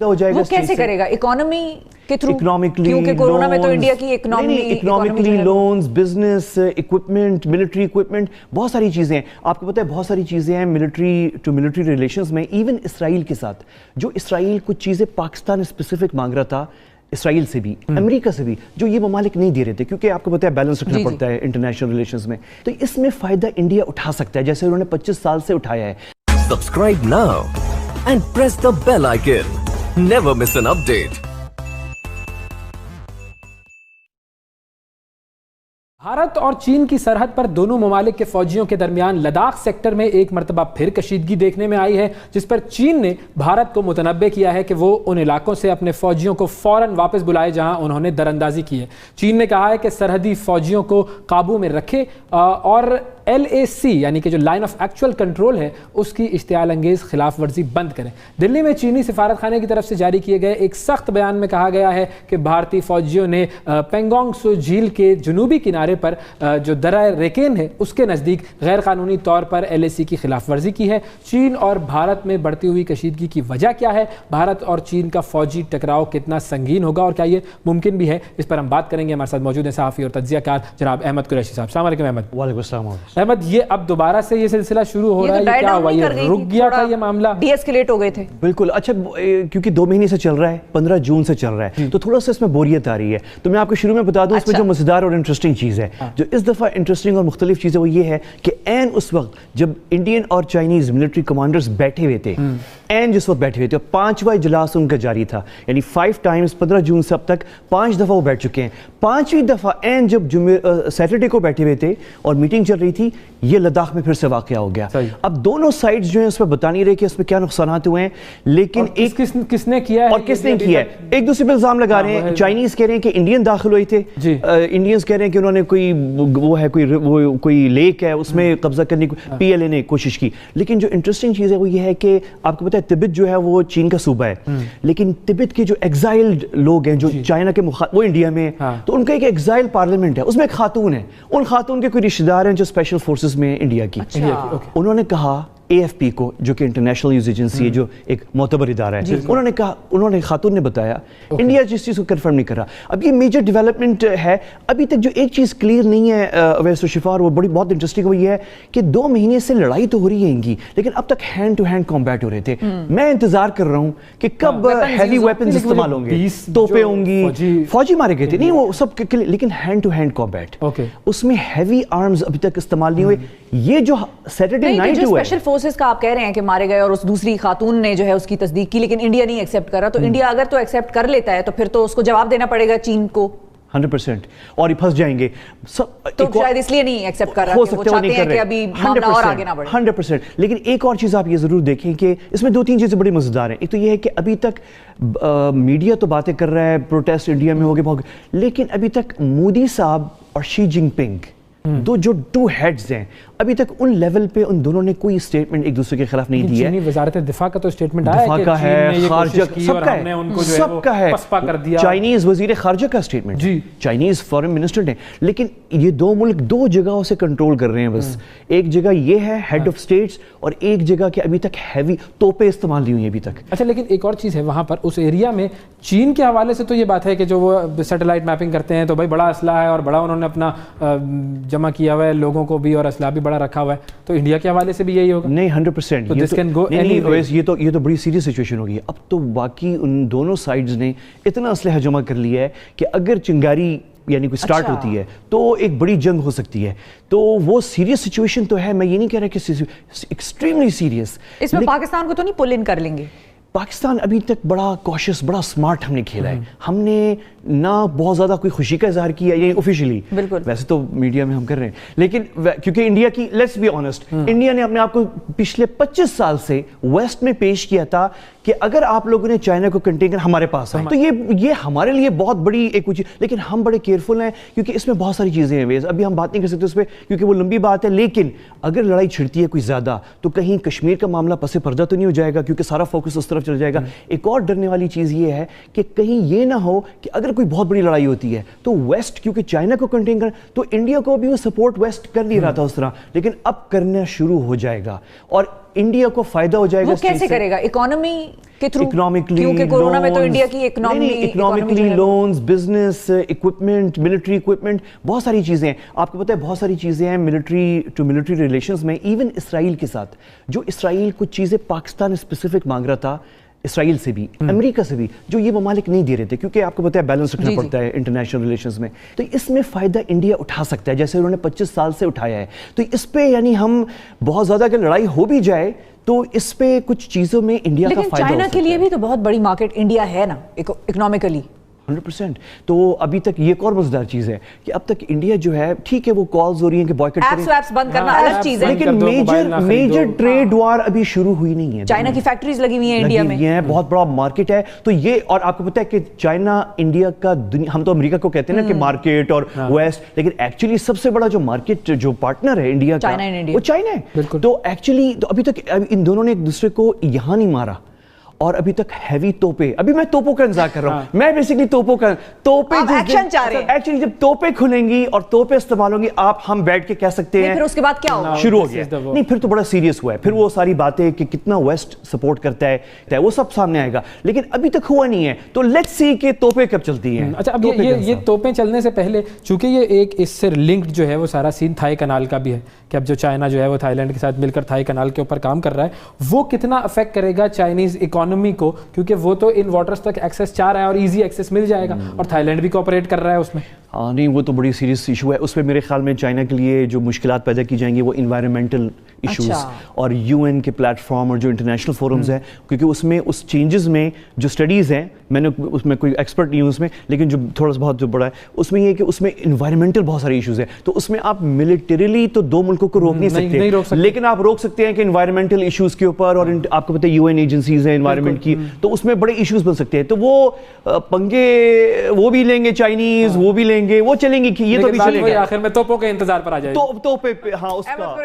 ہو جائے گا. وہ کیسے کرے گا؟ اکانومی کے تھرو؟ کیونکہ کورونا میں تو انڈیا کی economically loans, business, equipment, military equipment, بہت ساری چیزیں ہیں. آپ کو پتہ ہے بہت ساری چیزیں ہیں ملٹری ٹو ملٹری ریلیشنز میں. ایون اسرائیل کے ساتھ جو اسرائیل کچھ چیزیں پاکستان اسپیسیفک مانگ رہا تھا, اسرائیل سے بھی, امریکہ سے بھی, جو یہ ممالک نہیں دے رہے تھے, کیونکہ آپ کو پتہ ہے بیلنس رکھنا پڑتا ہے انٹرنیشنل ریلیشنز میں. تو اس میں فائدہ انڈیا اٹھا سکتا ہے جیسے انہوں نے 25 سال سے اٹھایا ہے. Subscribe now and press the bell icon. Never miss an update. Bharat اور چین کی سرحد پر دونوں ممالک کے فوجیوں کے درمیان لداخ سیکٹر میں ایک مرتبہ پھر کشیدگی دیکھنے میں آئی ہے, جس پر چین نے بھارت کو متنبع کیا ہے کہ وہ ان علاقوں سے اپنے فوجیوں کو فوراً واپس بلائے جہاں انہوں نے دراندازی کی ہے. چین نے کہا ہے کہ سرحدی فوجیوں کو قابو میں رکھے اور LAC یعنی کہ جو لائن آف ایکچوئل کنٹرول ہے اس کی اشتعال انگیز خلاف ورزی بند کریں. دلی میں چینی سفارت خانے کی طرف سے جاری کیے گئے ایک سخت بیان میں کہا گیا ہے کہ بھارتی فوجیوں نے پینگونگ سو جھیل کے جنوبی کنارے پر جو درہ ریکین ہے اس کے نزدیک غیر قانونی طور پر LAC کی خلاف ورزی کی ہے. چین اور بھارت میں بڑھتی ہوئی کشیدگی کی وجہ کیا ہے؟ بھارت اور چین کا فوجی ٹکراؤ کتنا سنگین ہوگا اور کیا یہ ممکن بھی ہے؟ اس پر ہم بات کریں گے. ہمارے ساتھ موجود ہیں صحافی اور تجزیہ کار جناب احمد قریشی صاحب. السلام علیکم احمد. وعلیکم السلام. احمد, یہ اب دوبارہ سے یہ سلسلہ شروع ہو رہا ہے, یہ کیا ہوا؟ یہ رک گیا تھا یہ معاملہ, ڈی ایسکیلیٹ ہو گئے تھے. بالکل. اچھا, کیونکہ 2 مہینے سے چل رہا ہے, 15 جون سے چل رہا ہے, تو تھوڑا سا اس میں بوریت آ رہی ہے. تو میں آپ کو شروع میں بتا دوں اس میں جو مزیدار اور انٹرسٹنگ چیز ہے, جو اس دفعہ انٹرسٹنگ اور مختلف چیز ہے, وہ یہ ہے کہ عین اس وقت جب انڈین اور چائنیز ملٹری کمانڈرز بیٹھے ہوئے تھے, عین جس وقت بیٹھے ہوئے تھے, 5واں اجلاس ان کا جاری تھا, یعنی 5 ٹائمز 15 جون سے اب تک 5 دفعہ وہ بیٹھ چکے ہیں. 5ویں دفعہ عین جب سیٹرڈے کو بیٹھے ہوئے تھے اور میٹنگ چل رہی تھی, یہ لداخ میں پھر سے واقعہ ہو گیا. اب دونوں سائڈز جو ہیں اس میں بتا نہیں رہے کہ اس میں کیا نقصانات ہوئے ہیں, لیکن کس نے کیا ہے اور کس نے کیا ہے, ایک دوسرے پہ الزام لگا رہے ہیں. چائنیز کہہ رہے ہیں کہ انڈین داخل ہوئے تھے, انڈینز کہہ رہے ہیں کہ انہوں نے کوئی لیک ہے اس میں قبضہ کرنے کی PLA نے کوشش کی. لیکن جو انٹرسٹنگ چیز ہے وہ یہ ہے کہ آپ کو پتہ ہے تبت جو ہے وہ چین کا صوبہ ہے, لیکن تبت کے جو ایگزائلڈ لوگ ہیں جو چائنا کے وہ انڈیا میں, تو ان کا ایک ایگزائل پارلیمنٹ ہے, اس میں ایک خاتون ہے. ان خاتون کے کوئی رشتہ دار ہیں جو اسپیشل فورسز میں انڈیا کی. انہوں نے کہا AFP کو, جو کہ انٹرنیشنل نیوز ایجنسی ہے, جو ایک معتبر ادارہ ہے, انہوں نے کہا, انہوں نے خاتون نے بتایا انڈیا جس چیز کو کنفرم نہیں کر رہا. اب یہ میجر ڈیولپمنٹ ہے. ابھی تک جو ایک چیز کلیئر نہیں ہے اویس و شفا, اور وہ بہت انٹرسٹنگ وہ یہ ہے کہ 2 مہینے سے لڑائی تو ہو رہی ہے ان کی, لیکن اب تک ہینڈ ٹو ہینڈ کمبیٹ ہو رہے تھے. میں انتظار کر رہا ہوں کہ کب ہیوی ویپنز استعمال ہوں گے, توپیں ہوں گی, فوجی مارے گئے تھے, نہیں وہ سب, لیکن ہینڈ ٹو ہینڈ کمبیٹ, اس میں ہیوی آرمز ابھی تک استعمال نہیں ہوئے. یہ جو سیٹرڈے نائٹ ہوا ہے, اسپیشل فورسز کا آپ کہہ رہے ہیں کہ مارے گئے اور اس دوسری خاتون نے جو ہے اس کی تصدیق کی, لیکن انڈیا نہیں ایکسیپٹ کر رہا. تو انڈیا اگر تو ایکسیپٹ کر لیتا ہے تو پھر تو اس کو جواب دینا پڑے گا چین کو 100%, اور یہ پھنس جائیں گے. تو شاید اس لیے نہیں ایکسیپٹ کر رہا کہ وہ چاہتے ہیں کہ ابھی معاملہ اور آگے نہ بڑھے. 100%. لیکن ایک اور چیز آپ یہ ضرور دیکھیں کہ اس میں 2-3 چیزیں بڑی مزیدار ہیں. ایک تو یہ ہے کہ ابھی تک میڈیا تو باتیں کر رہا ہے, پروٹیسٹ انڈیا میں ہو گئے, لیکن ابھی تک مودی صاحب اور شی جن پنگ جو 2 ہیڈز ہیں, ابھی تک ان لیول پہ ان دونوں نے کوئی اسٹیٹمنٹ ایک دوسرے کے خلاف نہیں دیا ہے. وزارت دفاع کا تو اسٹیٹمنٹ آیا ہے کہ چین نے یہ کوشش کی اور ہم نے ان کو جو ہے پسپا کر دیا. چائنیز وزیر خارجہ کا اسٹیٹمنٹ, چائنیز فارن منسٹر نے. لیکن یہ 2 ملک 2 جگہوں سے کنٹرول کر رہے ہیں بس. ایک جگہ یہ ہے ہیڈ آف اسٹیٹس, اور ایک جگہ کہ ابھی تک ہیوی توپیں استعمال نہیں ہوئی ابھی تک. اچھا, لیکن ایک اور چیز ہے وہاں پر اس ایریا میں چین کے حوالے سے تو یہ بات ہے کہ جو وہ سیٹلائٹ میپنگ کرتے ہیں تو بھائی بڑا اسلحہ ہے اور بڑا انہوں نے اپنا جمع کیا ہوا ہے, لوگوں کو بھی اور اسلحہ بھی بڑا رکھا ہوا ہے. تو انڈیا کے حوالے سے بھی یہی ہوگا؟ نہیں, 100%. یہ تو بڑی سیریس سچویشن ہوگی. اب تو باقی ان دونوں سائڈز نے اتنا اسلحہ جمع کر لیا ہے کہ اگر چنگاری یعنی کوئی سٹارٹ ہوتی ہے تو ایک بڑی جنگ ہو سکتی ہے. تو وہ سیریس سچویشن تو ہے, میں یہ نہیں کہہ رہا کہ ایکسٹریملی سیریس. اس میں پاکستان کو تو نہیں پل ان کر لیں گے؟ پاکستان ابھی تک بڑا کوشش, بڑا سمارٹ ہم نے کھیلا ہے. ہم نے نہ بہت زیادہ کوئی خوشی کا اظہار کیا, یعنی آفیشیلی, ویسے تو میڈیا میں ہم کر رہے ہیں, لیکن کیونکہ انڈیا کی, لیٹس بی آنیسٹ, انڈیا نے اپنے آپ کو پچھلے 25 سال سے ویسٹ میں پیش کیا تھا کہ اگر آپ لوگوں نے چائنا کو کنٹین کر ہمارے پاس آئے تو یہ ہمارے لیے بہت بڑی ایک کچھ, لیکن ہم بڑے کیئرفل ہیں کیونکہ اس میں بہت ساری چیزیں ہیں. ابھی ہم بات نہیں کر سکتے اس پہ کیونکہ وہ لمبی بات ہے, لیکن اگر لڑائی چھڑتی ہے کوئی زیادہ تو کہیں کشمیر کا معاملہ پس پردہ تو نہیں ہو جائے گا, کیونکہ سارا فوکس اس طرف چل جائے گا. ایک اور ڈرنے والی چیز یہ ہے کہ کہیں یہ نہ ہو کہ اگر کوئی بہت بڑی لڑائی ہوتی ہے تو ویسٹ کیونکہ چائنا کو کنٹین کر, تو انڈیا کو بھی وہ سپورٹ ویسٹ کر نہیں رہا تھا اس طرح, لیکن اب کرنا شروع ہو جائے گا. اور انڈیا کو فائدہ ہو جائے گا. وہ کیسے کرے گا؟ اکانومی کے تھرو؟ کیونکہ کورونا میں تو انڈیا کی economically loans, business, equipment, military equipment, بہت ساری چیزیں ہیں. آپ کو پتہ ہے بہت ساری چیزیں ہیں ملٹری ٹو ملٹری ریلیشنز میں. ایون اسرائیل کے ساتھ, جو اسرائیل کچھ چیزیں پاکستان اسپیسیفک مانگ رہا تھا, اسرائیل سے بھی, امریکہ سے بھی, جو یہ ممالک نہیں دے رہے تھے, کیونکہ آپ کو پتہ ہے بیلنس رکھنا پڑتا ہے انٹرنیشنل ریلیشنز میں. تو اس میں فائدہ انڈیا اٹھا سکتا ہے, جیسے انہوں نے 25 سال سے اٹھایا ہے. تو اس پہ یعنی ہم بہت زیادہ اگر لڑائی ہو بھی جائے تو اس پہ کچھ چیزوں میں انڈیا کا فائدہ ہو سکتا ہے. لیکن چائنا کے لیے بھی تو بہت بڑی مارکیٹ انڈیا ہے نا اکنامکلی. 100%. تو ابھی تک یہ ایک اور مزیدار چیز ہے کہ اب تک انڈیا جو ہے, ٹھیک ہے وہ کالز ہو رہی ہیں کہ بوائکٹ کریں, ایپس ویپس بند کرنا الگ چیز ہے, لیکن میجر ٹریڈ وار ابھی شروع ہوئی نہیں ہے. چائنا کی فیکٹریز لگی ہوئی ہیں انڈیا میں, یہ بہت بڑا مارکیٹ ہے. تو یہ, اور آپ کو پتہ ہے کہ چائنا انڈیا کا, ہم تو امریکہ کو کہتے ہیں نا کہ مارکیٹ اور ویسٹ, لیکن ایکچولی سب سے بڑا جو مارکیٹ جو پارٹنر ہے انڈیا کا وہ چائنا ہے. تو ایکچولی تو ابھی تک ان دونوں نے ایک دوسرے کو یہاں نہیں مارا, اور ابھی تک ہیوی توپے, ابھی میں توپوں کا انتظار کر رہا ہوں. میں بیسیکلی توپوں کا, توپے ایکشن چاہ رہے ہیں. ایکچولی جب توپے کھلیں گی اور توپے استعمال ہوں گی, ہم بیٹھ کے کہہ سکتے ہیں پھر اس کے بعد کیا ہوگا, شروع ہو گیا. نہیں, پھر تو بڑا سیریس ہوا ہے. پھر وہ ساری باتیں کہ کتنا ویسٹ سپورٹ کرتا ہے وہ سب سامنے آئے گا, لیکن ابھی تک ہوا نہیں ہے. تو لیٹس سی کہ توپے کب چلتی ہیں. اچھا, اب یہ توپیں چلنے سے پہلے, چونکہ یہ ایک اس سے لنکڈ جو ہے وہ سارا سین تھائی کنال کا بھی ہے, کہ اب جو چائنا جو ہے وہ تھائی لینڈ کے ساتھ مل کر تھائی کنال کے اوپر کام کر رہا ہے, وہ کتنا افیکٹ کرے گا چائنیز اکانومی کو, کیونکہ وہ تو ان واٹرز تک ایکسیس چاہ رہا ہے اور ایزی ایکسیس مل جائے گا, اور تھائی لینڈ بھی کوآپریٹ کر رہا ہے اس میں. ہاں نہیں, وہ تو بڑی سیریس ایشو ہے. اس میں میرے خیال میں چائنا کے لیے جو مشکلات پیدا کی جائیں گی وہ انوائرمنٹل ایشوز اور یو این کے پلیٹ فارم اور جو انٹرنیشنل فورمز ہیں, کیونکہ اس میں اس چینجز میں جو اسٹڈیز ہیں, میں نے اس میں کوئی ایکسپرٹ نہیں ہوں اس میں, لیکن جو تھوڑا سا بہت جو بڑا ہے اس میں یہ کہ اس میں انوائرمنٹل بہت سارے ایشوز ہیں. تو اس میں آپ ملیٹریلی تو دو ملکوں کو روک نہیں سکتے, لیکن آپ روک سکتے ہیں کہ انوائرمنٹل ایشوز کے اوپر, اور آپ کو پتہ ہے یو این ایجنسیز ہیں انوائرمنٹ کی, تو اس میں بڑے ایشوز بن سکتے ہیں. تو وہ پنگے وہ بھی لیں گے چائنیز, وہ بھی لیں گے, وہ چلیں گے. یہ تو بھی چلے گا, آخر میں توپوں کے انتظار پر آ جائے. توپے پہ, ہاں اس کا